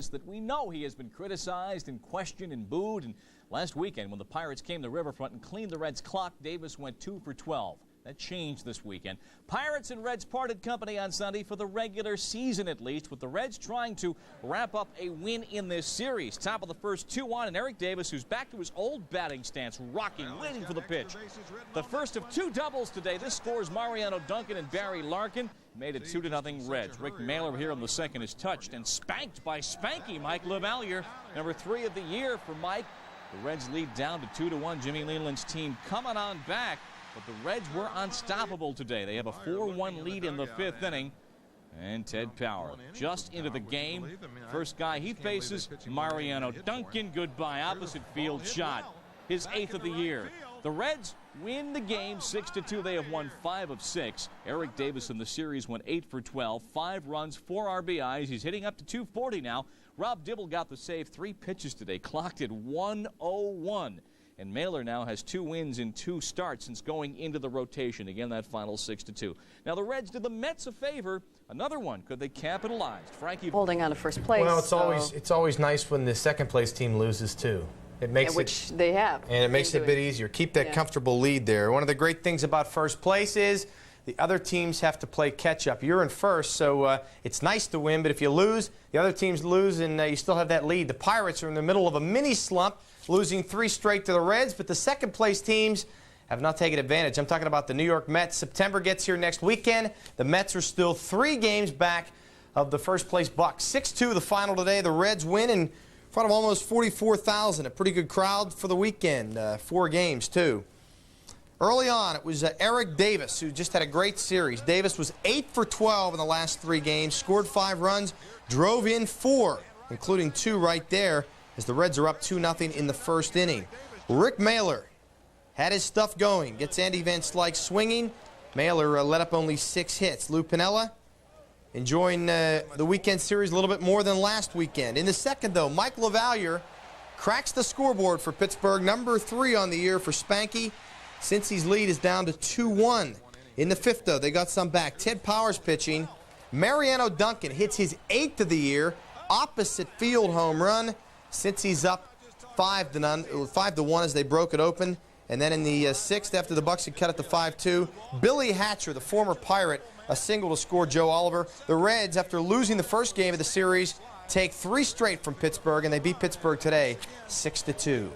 that we know he has been criticized and questioned and booed. And last weekend, when the Pirates came to Riverfront and cleaned the Reds' clock, Davis went 2 for 12. That changed this weekend. Pirates and Reds parted company on Sunday for the regular season, at least, with the Reds trying to wrap up a win in this series. Top of the first, 2-1, and Eric Davis, who's back to his old batting stance, rocking, waiting for the pitch. The first of 2 doubles today. This scores Mariano Duncan and Barry Larkin. Made it 2-0 Reds. Rick Mailer here on the second is touched and spanked by Spanky Mike LaValliere. Number 3 of the year for Mike. The Reds lead down to 2-1. Jimmy Leland's team coming on back. But the Reds were unstoppable today. They have a 4-1 lead in the 5th inning. And Ted Power just into the game. First guy he faces, Mariano Duncan. Goodbye, opposite field shot. His 8th of the year. The Reds win the game 6-2. They have won 5 of 6. Eric Davis in the series went 8 for 12, 5 runs, 4 RBIs. He's hitting up to 240 now. Rob Dibble got the save, 3 pitches today, clocked at 101. And Mailer now has 2 wins in 2 starts since going into the rotation. Again, that final 6-2. Now the Reds did the Mets a favor. Another one. Could they capitalize? Frankie holding on to first place. Well, it's always nice when the second place team loses too. It makes which they have. And it makes it a bit easier. Keep that comfortable lead there. One of the great things about first place is the other teams have to play catch up. You're in first, so it's nice to win, but if you lose, the other teams lose, and you still have that lead. The Pirates are in the middle of a mini slump, losing 3 straight to the Reds, but the second place teams have not taken advantage. I'm talking about the New York Mets. September gets here next weekend. The Mets are still 3 games back of the first place Bucks. 6-2 the final today. The Reds win in front of almost 44,000. A pretty good crowd for the weekend. 4 games, too. Early on, it was Eric Davis, who just had a great series. Davis was 8 for 12 in the last 3 games, scored 5 runs, drove in 4, including 2 right there, as the Reds are up 2-0 in the first inning. Rick Mailer had his stuff going, gets Andy Van Slyke swinging. Mailer let up only 6 hits. Lou Piniella enjoying the weekend series a little bit more than last weekend. In the second, though, Mike LaValliere cracks the scoreboard for Pittsburgh, number 3 on the year for Spanky. Since his lead is down to 2-1. In the 5th, though, they got some back. Ted Powers pitching. Mariano Duncan hits his 8th of the year, opposite field home run. Since he's up 5-1 as they broke it open. And then in the 6th, after the Bucks had cut it to 5-2, Billy Hatcher, the former Pirate, a single to score Joe Oliver. The Reds, after losing the first game of the series, take 3 straight from Pittsburgh, and they beat Pittsburgh today 6-2.